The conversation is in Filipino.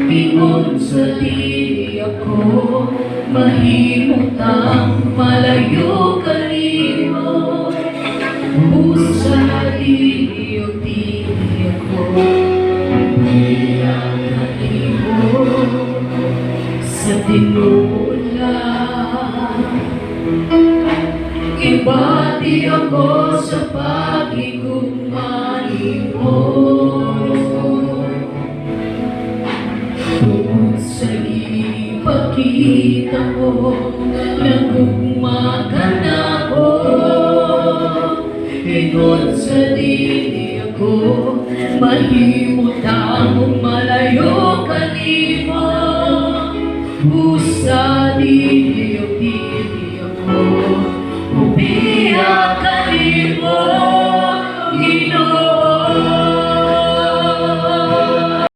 Ingon sa di ako mahimot ang malayo kanimo. Busa di ako biyang kanimo sa tinula. Ibati ako sa pag-igugma mo. Sa ipakita mo, nagugma ka na ko. Ingon sa di ako mahimot ang